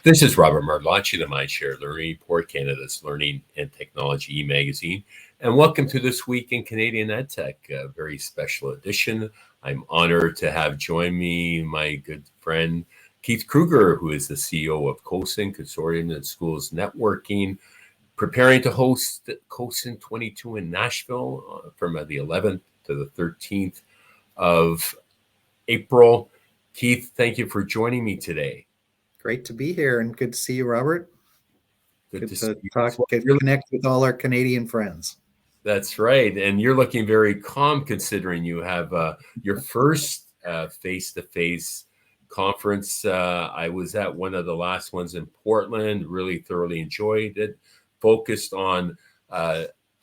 This is Robert Marlacci, the MindShare Learning Report, Canada's Learning and Technology e-magazine. And welcome to This Week in Canadian EdTech, a very special edition. I'm honored to have join me my good friend, Keith Krueger, who is the CEO of CoSN, Consortium of Schools Networking, preparing to host CoSN22 in Nashville from the 11th to the 13th of April. Keith, thank you for joining me today. Great to be here and good to see you, Robert. Good to talk, well. Connect with all our Canadian friends. That's right. And you're looking very calm considering you have your first face-to-face conference. I was at one of the last ones in Portland, really thoroughly enjoyed it, focused on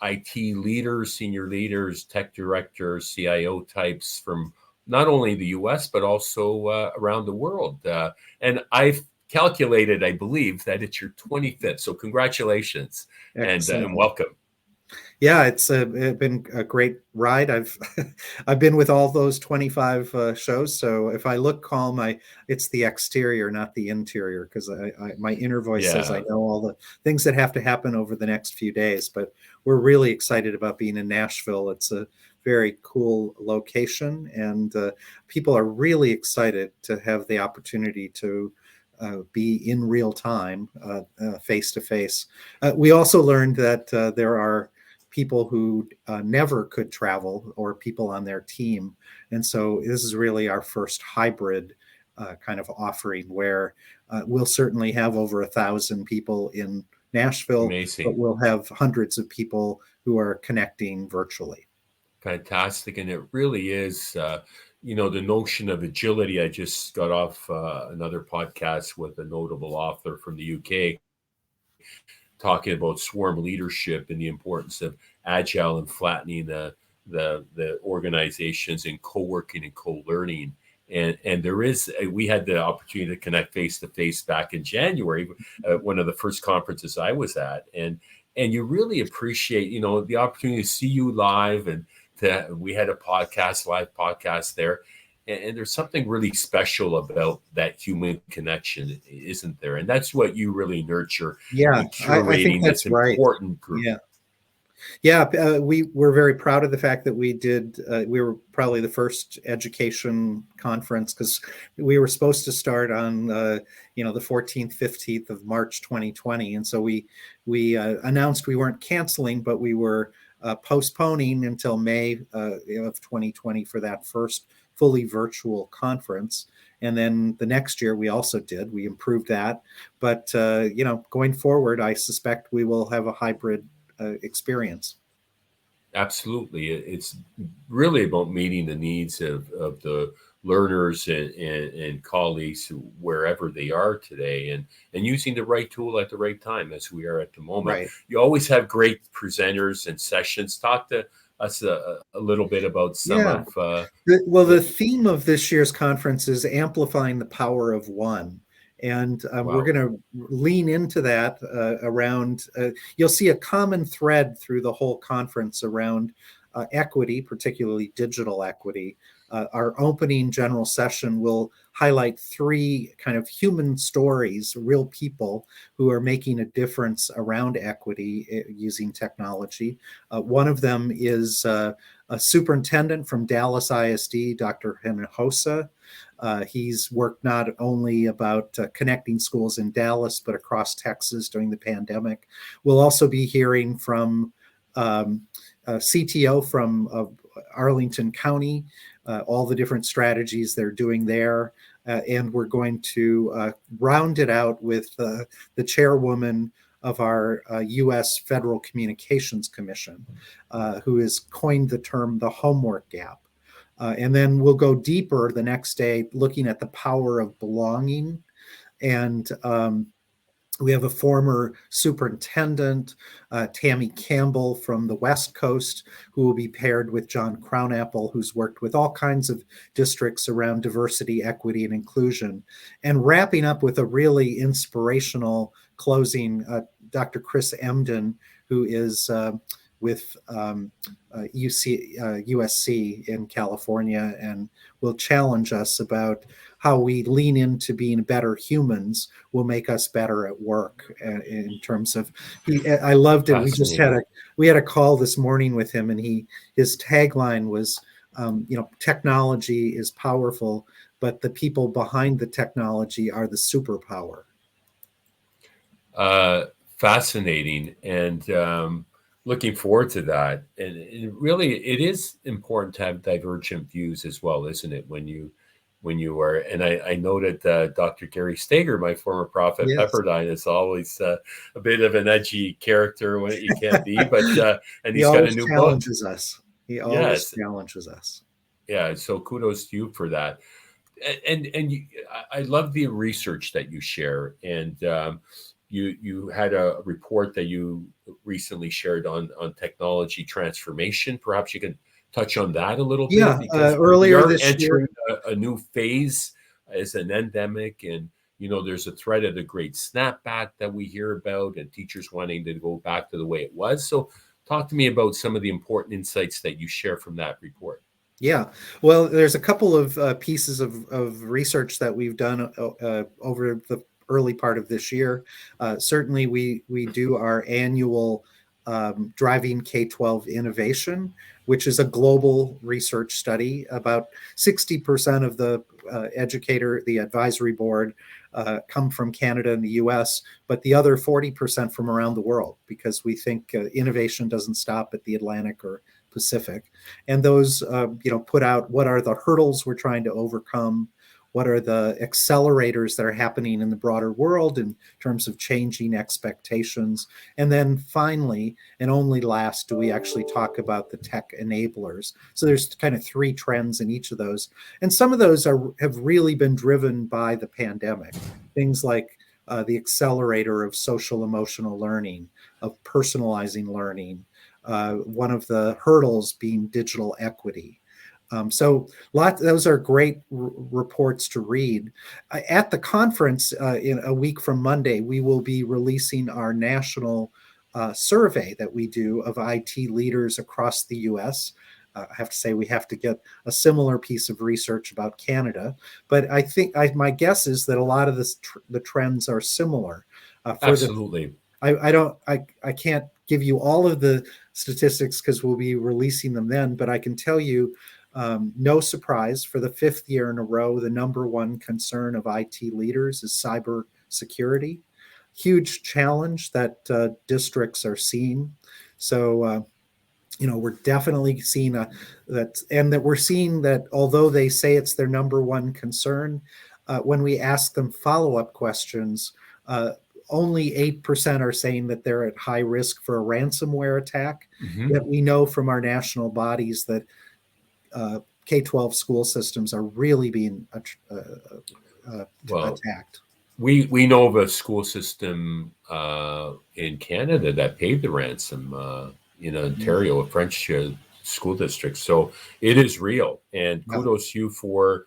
IT leaders, senior leaders, tech directors, CIO types from not only the US, but also around the world. And I've calculated, I believe, that it's your 25th. So congratulations and welcome. Yeah, it's been a great ride. I've been with all those 25 shows. So if I look calm, it's the exterior, not the interior, because my inner voice says I know all the things that have to happen over the next few days. But we're really excited about being in Nashville. It's a very cool location, and people are really excited to have the opportunity to be in real time, face to face. We also learned that there are people who never could travel, or people on their team. And so this is really our first hybrid kind of offering, where we'll certainly have over 1,000 people in Nashville. Amazing. But we'll have hundreds of people who are connecting virtually. Fantastic. And it really is, the notion of agility. I just got off another podcast with a notable author from the UK talking about swarm leadership and the importance of agile and flattening the organizations and co-working and co-learning. And we had the opportunity to connect face-to-face back in January, one of the first conferences I was at. And you really appreciate, the opportunity to see you live, and we had a live podcast there. And there's something really special about that human connection, isn't there? And that's what you really nurture. Yeah, curating I think that's right. Important group. Yeah, we were very proud of the fact that we were probably the first education conference, because we were supposed to start on the 14th, 15th of March 2020. And so we announced we weren't canceling, but we were postponing until May of 2020 for that first fully virtual conference. And then the next year we improved that. But, going forward, I suspect we will have a hybrid experience. Absolutely. It's really about meeting the needs of the learners and colleagues wherever they are today, and using the right tool at the right time, as we are at the moment. Right. You always have great presenters and sessions. Talk to us a little bit about some of... the theme of this year's conference is amplifying the power of one. And we're going to lean into that around, you'll see a common thread through the whole conference around equity, particularly digital equity. Our opening general session will highlight 3 kind of human stories, real people who are making a difference around equity using technology. One of them is a superintendent from Dallas ISD, Dr. Hinojosa. He's worked not only about connecting schools in Dallas, but across Texas during the pandemic. We'll also be hearing from CTO from Arlington County, all the different strategies they're doing there. And we're going to round it out with the chairwoman of our U.S. Federal Communications Commission, who has coined the term the homework gap. And then we'll go deeper the next day, looking at the power of belonging. And we have a former superintendent, Tammy Campbell from the West Coast, who will be paired with John Crownapple, who's worked with all kinds of districts around diversity, equity, and inclusion. And wrapping up with a really inspirational closing, Dr. Chris Emden, who is with USC in California, and will challenge us about how we lean into being better humans will make us better at work. In terms of, I loved it. Fascinating. We had a call this morning with him, and his tagline was, technology is powerful, but the people behind the technology are the superpower. Fascinating, and looking forward to that. And really, it is important to have divergent views as well, isn't it? When you are, and I noted Dr. Gary Steger, my former prof at Yes. Pepperdine, is always a bit of an edgy character when you can't be, but and He he's got a always new book. challenges us. He always Yes, challenges us. yeah. So kudos to you for that. And I love the research that you share, and you had a report that you recently shared on technology transformation. Perhaps you can touch on that a little bit, Yeah, because we earlier are this year. entering a new phase as an endemic, and there's a threat of the great snapback that we hear about, and teachers wanting to go back to the way it was. So talk to me about some of the important insights that you share from that report. Yeah, well, there's a couple of pieces of research that we've done over the early part of this year. Certainly, we do our annual Driving K-12 Innovation, which is a global research study. About 60% of the the advisory board come from Canada and the US, but the other 40% from around the world, because we think innovation doesn't stop at the Atlantic or Pacific. And those, put out what are the hurdles we're trying to overcome, what are the accelerators that are happening in the broader world in terms of changing expectations. And then finally, and only last, do we actually talk about the tech enablers. So there's kind of three trends in each of those. And some of those have really been driven by the pandemic. Things like the accelerator of social emotional learning, of personalizing learning, one of the hurdles being digital equity. Those are great reports to read. At the conference in a week from Monday, we will be releasing our national survey that we do of IT leaders across the US. I have to say we have to get a similar piece of research about Canada, but I think my guess is that a lot of the trends are similar. Absolutely. I can't give you all of the statistics because we'll be releasing them then, but I can tell you, no surprise, for the fifth year in a row, the number one concern of IT leaders is cyber security. Huge challenge that districts are seeing. So, we're definitely seeing that we're seeing that although they say it's their number one concern, when we ask them follow-up questions, only 8% are saying that they're at high risk for a ransomware attack. Mm-hmm. Yet we know from our national bodies that K-12 school systems are really being Well, attacked. we know of a school system in Canada that paid the ransom in Ontario, a French school district. So it is real. And Yeah. kudos to you for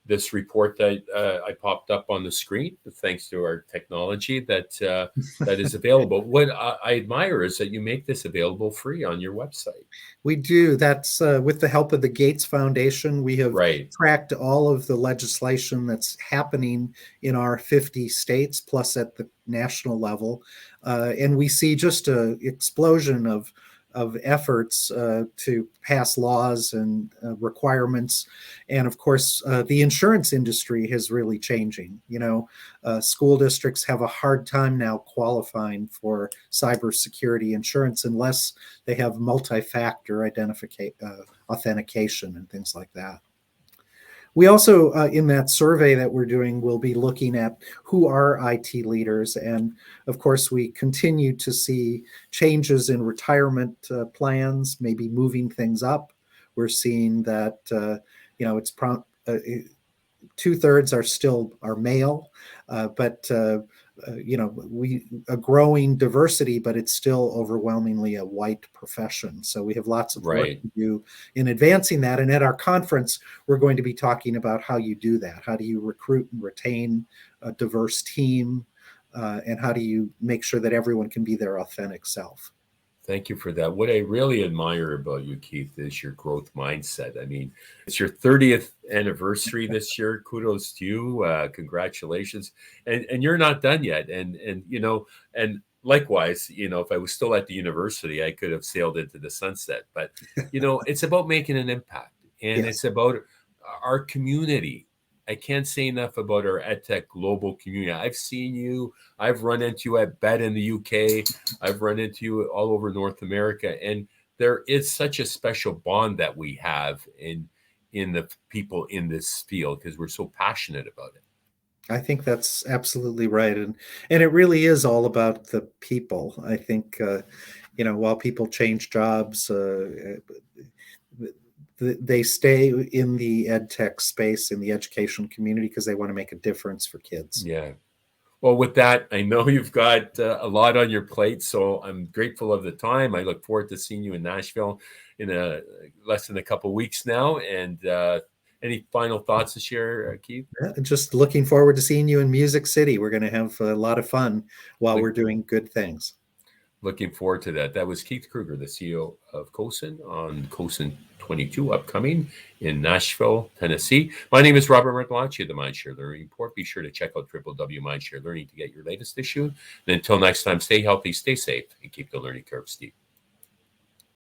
this report that I popped up on the screen, thanks to our technology that is available. What I admire is that you make this available free on your website. We do. That's with the help of the Gates Foundation. We have Right. tracked all of the legislation that's happening in our 50 states, plus at the national level. And we see just an explosion of efforts to pass laws and requirements. And of course, the insurance industry is really changing. School districts have a hard time now qualifying for cybersecurity insurance unless they have multi-factor authentication and things like that. We also, in that survey that we're doing, will be looking at who are IT leaders. And of course, we continue to see changes in retirement plans, maybe moving things up. We're seeing that, it's 2/3 are male, but a growing diversity, but it's still overwhelmingly a white profession. So we have lots of work Right. to do in advancing that. And at our conference, we're going to be talking about how you do that. How do you recruit and retain a diverse team? And how do you make sure that everyone can be their authentic self? Thank you for that. What I really admire about you, Keith, is your growth mindset. I mean, it's your 30th anniversary this year. Kudos to you. Congratulations. And you're not done yet. And likewise, if I was still at the university, I could have sailed into the sunset. But it's about making an impact, and Yes. it's about our community. I can't say enough about our EdTech global community. I've seen you. I've run into you at BET in the UK. I've run into you all over North America, and there is such a special bond that we have in the people in this field because we're so passionate about it. I think that's absolutely right, and it really is all about the people. I think while people change jobs, they stay in the ed tech space, in the education community, because they want to make a difference for kids. Yeah. Well, with that, I know you've got a lot on your plate, so I'm grateful of the time. I look forward to seeing you in Nashville in less than a couple of weeks now. And any final thoughts to share, Keith? Just looking forward to seeing you in Music City. We're going to have a lot of fun while we're doing good things. Looking forward to that. That was Keith Krueger, the CEO of CoSN on CoSN22, upcoming in Nashville, Tennessee. My name is Robert Martellacci of the MindShare Learning Report. Be sure to check out www.mindshare learning to get your latest issue. And until next time, stay healthy, stay safe, and keep the learning curve steep.